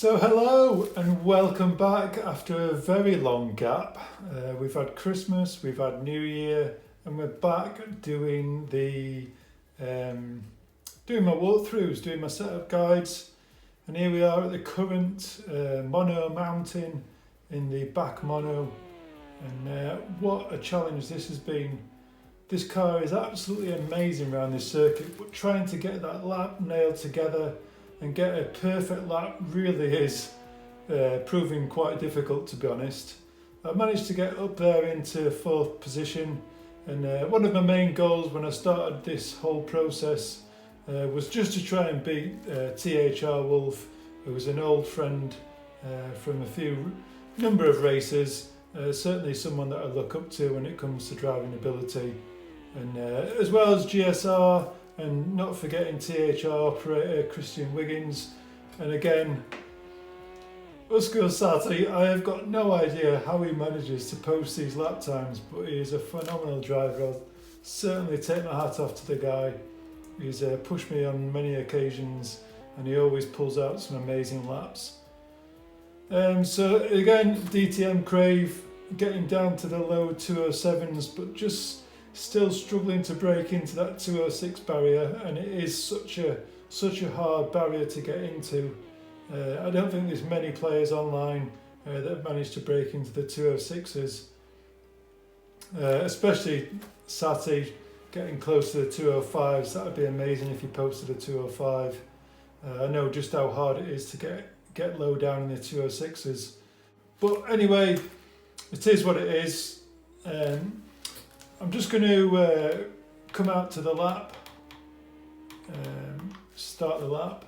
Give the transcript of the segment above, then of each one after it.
So hello and welcome back after a very long gap. We've had Christmas, we've had New Year, and we're back doing doing my walkthroughs, doing my setup guides. And here we are at the current mono mounting in the BAC mono. And what a challenge this has been. This car is absolutely amazing around this circuit, but trying to get that lap nailed together and get a perfect lap really is proving quite difficult, to be honest. I managed to get up there into fourth position, and one of my main goals when I started this whole process was just to try and beat THR Wolf, who was an old friend from a number of races, certainly someone that I look up to when it comes to driving ability, and as well as GSR, and not forgetting THR operator Christian Wiggins. And again, Usko Sati, I have got no idea how he manages to post these lap times, but he is a phenomenal driver. I'll certainly take my hat off to the guy. He's pushed me on many occasions and he always pulls out some amazing laps. So again, DTM Crave, getting down to the low 207s, but just still struggling to break into that 206 barrier, and it is such a hard barrier to get into. I don't think there's many players online that have managed to break into the 206s, especially Sati getting close to the 205s. That would be amazing if you posted a 205. I know just how hard it is to get low down in the 206s, but anyway, it is what it is. I'm just going to come out to the lap, start the lap.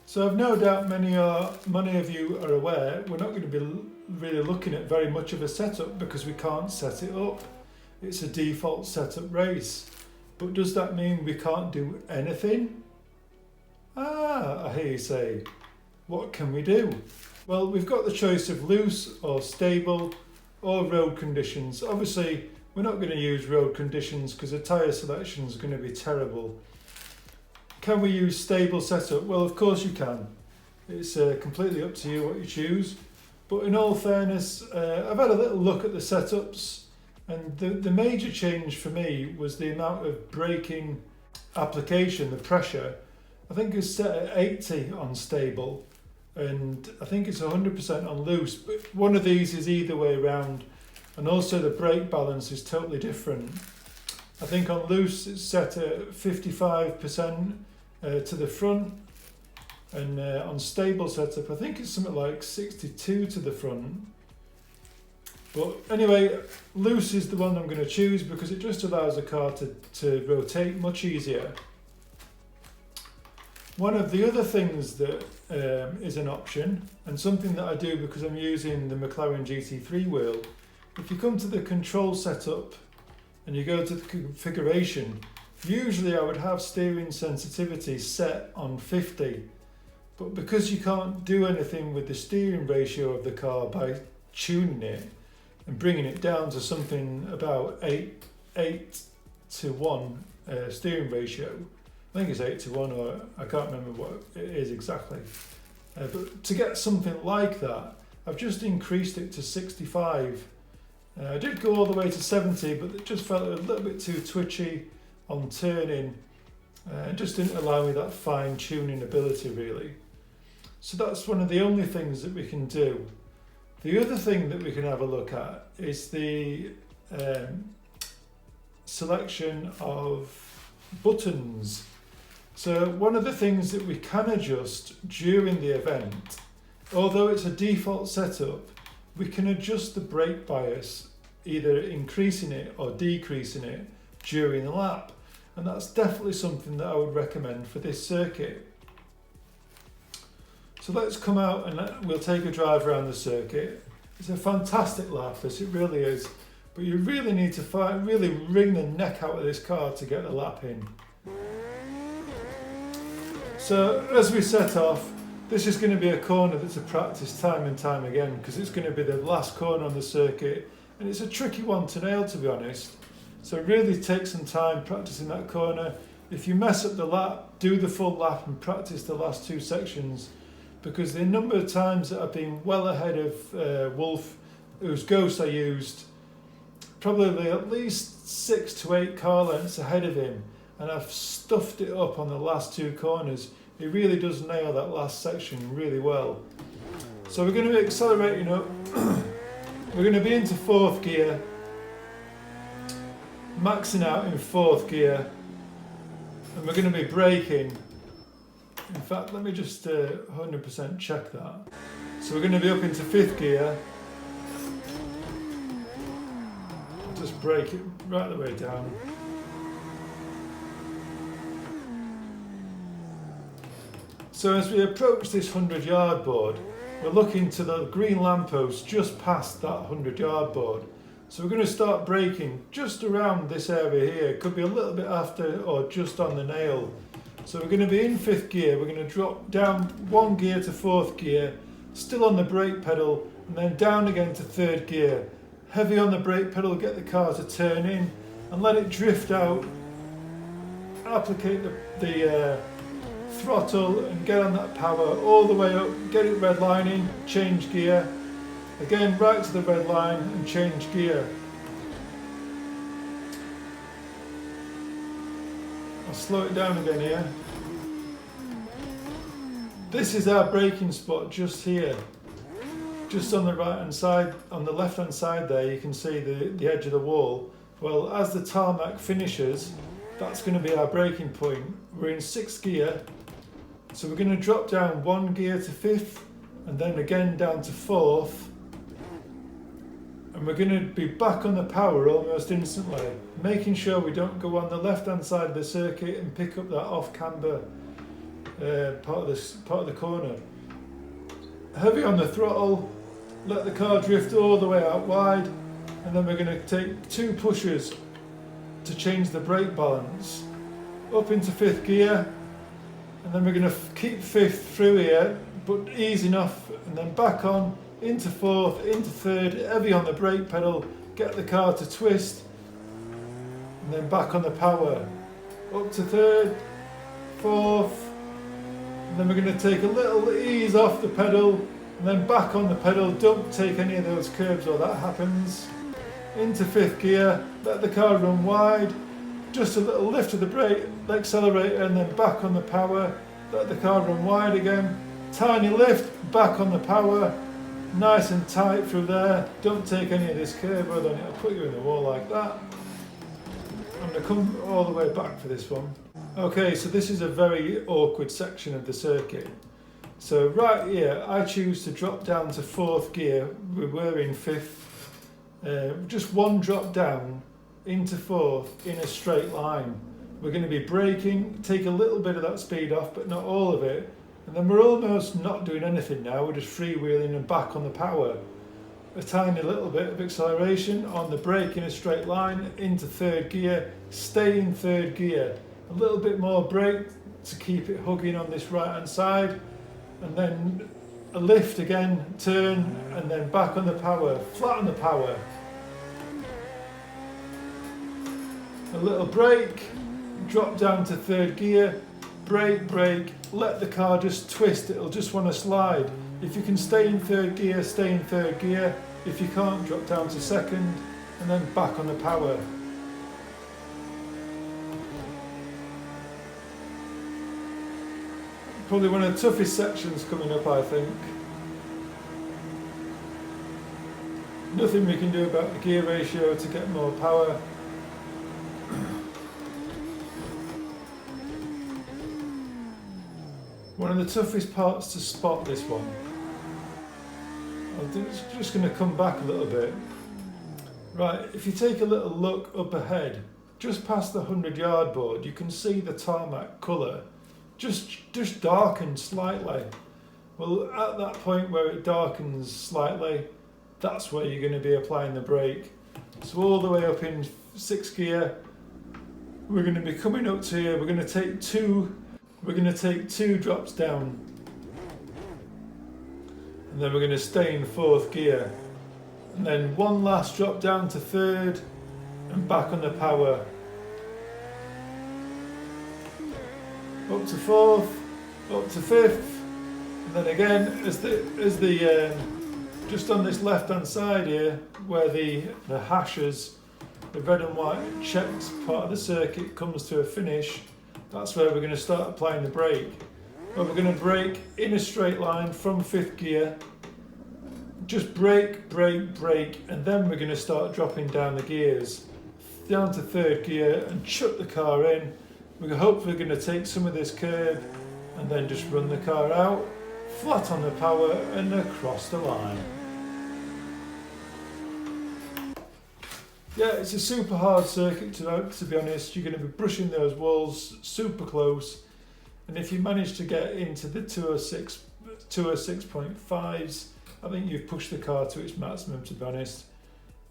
So I've no doubt many of you are aware we're not going to be really looking at very much of a setup because we can't set it up. It's a default setup race. But does that mean we can't do anything? I hear you say, what can we do? Well, we've got the choice of loose or stable or road conditions. Obviously, we're not going to use road conditions because the tyre selection is going to be terrible. Can we use stable setup? Well, of course you can. It's completely up to you what you choose. But in all fairness, I've had a little look at the setups, and the major change for me was the amount of braking application, the pressure. I think it's set at 80 on stable, and I think it's 100% on loose. But one of these is either way around. And also the brake balance is totally different. I think on loose it's set at 55% to the front, and on stable setup I think it's something like 62 to the front. But anyway, loose is the one I'm going to choose because it just allows the car to rotate much easier. One of the other things that is an option, and something that I do because I'm using the McLaren GT3 wheel, if you come to the control setup and you go to the configuration, usually I would have steering sensitivity set on 50, but because you can't do anything with the steering ratio of the car by tuning it and bringing it down to something about 8 to 1 steering ratio, I think it's 8 to 1, or I can't remember what it is exactly, but to get something like that, I've just increased it to 65. I did go all the way to 70, but it just felt a little bit too twitchy on turning. It just didn't allow me that fine tuning ability really. So that's one of the only things that we can do. The other thing that we can have a look at is the selection of buttons. So one of the things that we can adjust during the event, although it's a default setup, we can adjust the brake bias, either increasing it or decreasing it during the lap. And that's definitely something that I would recommend for this circuit. So let's come out and we'll take a drive around the circuit. It's a fantastic lap, this, it really is. But you really need to really wring the neck out of this car to get the lap in. So as we set off, this is going to be a corner that's a practice time and time again because it's going to be the last corner on the circuit, and it's a tricky one to nail, to be honest. So really take some time practicing that corner. If you mess up the lap, do the full lap and practice the last two sections, because the number of times that I've been well ahead of Wolf, whose Ghost I used, probably at least 6 to 8 car lengths ahead of him, and I've stuffed it up on the last 2 corners. He really does nail that last section really well. So we're going to be accelerating up. We're going to be into 4th gear, maxing out in 4th gear, and we're going to be braking. In fact, let me just 100% check that. So we're going to be up into 5th gear. I'll just brake it right the way down. So as we approach this 100-yard board, we're looking to the green lamppost just past that 100-yard board. So we're going to start braking just around this area here. It could be a little bit after or just on the nail. So we're going to be in 5th gear. We're going to drop down 1 gear to 4th gear, still on the brake pedal, and then down again to 3rd gear. Heavy on the brake pedal, get the car to turn in and let it drift out. Applicate the throttle and get on that power all the way up, get it redlining, change gear, again right to the red line and change gear. I'll slow it down again here. This is our braking spot just here, just on the right hand side. On the left hand side there you can see the edge of the wall. Well, as the tarmac finishes, that's going to be our braking point. We're in 6th gear. So we're going to drop down 1 gear to 5th and then again down to 4th, and we're going to be back on the power almost instantly, making sure we don't go on the left hand side of the circuit and pick up that off camber part of the corner. Heavy on the throttle, let the car drift all the way out wide, and then we're going to take 2 pushes to change the brake balance up into 5th gear. And then we're going to keep 5th through here, but ease enough, and then back on, into 4th, into 3rd, heavy on the brake pedal, get the car to twist, and then back on the power, up to 3rd, 4th, and then we're going to take a little ease off the pedal, and then back on the pedal, don't take any of those curves or that happens, into 5th gear, let the car run wide, just a little lift of the brake, the accelerator, and then back on the power, let the car run wide again, tiny lift, back on the power, nice and tight through there, don't take any of this curve or then it'll put you in the wall like that. I'm going to come all the way back for this one. Okay, so this is a very awkward section of the circuit. So right here, I choose to drop down to 4th gear, we were in 5th, just 1 drop down, into 4th in a straight line. We're going to be braking, take a little bit of that speed off but not all of it, and then we're almost not doing anything now, we're just freewheeling and back on the power. A tiny little bit of acceleration on the brake in a straight line into 3rd gear, stay in 3rd gear, a little bit more brake to keep it hugging on this right hand side, and then a lift again, turn, and then back on the power, flat on the power. A little brake, drop down to 3rd gear, brake, let the car just twist, it'll just want to slide. If you can stay in 3rd gear, stay in 3rd gear. If you can't, drop down to 2nd, and then back on the power. Probably one of the toughest sections coming up, I think. Nothing we can do about the gear ratio to get more power. One of the toughest parts to spot this one. I'm just going to come back a little bit. Right, if you take a little look up ahead, just past the 100-yard board, you can see the tarmac colour just darkened slightly. Well, at that point where it darkens slightly, that's where you're going to be applying the brake. So all the way up in 6th gear, we're going to be coming up to here, we're going to take 2 drops down, and then we're going to stay in 4th gear, and then 1 last drop down to 3rd and back on the power, up to 4th, up to 5th, And then again, as the just on this left hand side here, where the hashes, the red and white checked part of the circuit comes to a finish, that's where we're going to start applying the brake. Where we're going to brake in a straight line from 5th gear, just brake, brake, brake, and then we're going to start dropping down the gears, down to 3rd gear and chuck the car in. We're hopefully going to take some of this curve and then just run the car out, flat on the power and across the line. Yeah, it's a super hard circuit to be honest. You're going to be brushing those walls super close, and if you manage to get into the 206.5s, I think you've pushed the car to its maximum, to be honest.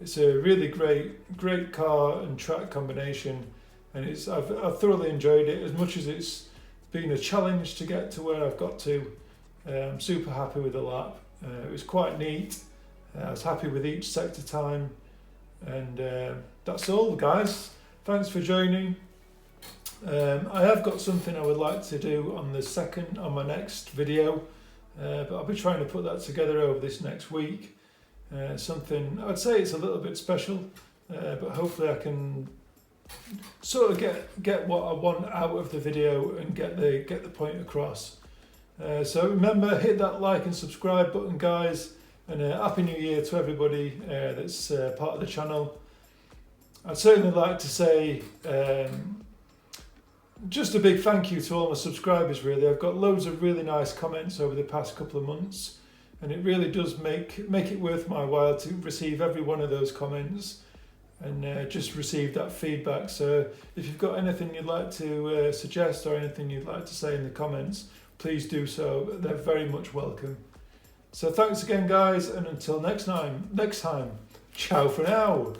It's a really great car and track combination, and I've thoroughly enjoyed it. As much as it's been a challenge to get to where I've got to, I'm super happy with the lap. It was quite neat. I was happy with each sector time. And that's all, guys. Thanks for joining. I have got something I would like to do on my next video, but I'll be trying to put that together over this next week. Something I'd say it's a little bit special, but hopefully I can sort of get what I want out of the video and get the point across. So remember, hit that like and subscribe button, guys. And Happy New Year to everybody that's part of the channel. I'd certainly like to say just a big thank you to all my subscribers, really. I've got loads of really nice comments over the past couple of months, and it really does make it worth my while to receive every one of those comments and just receive that feedback. So if you've got anything you'd like to suggest or anything you'd like to say in the comments, please do so. They're very much welcome. So thanks again, guys, and until next time, ciao for now.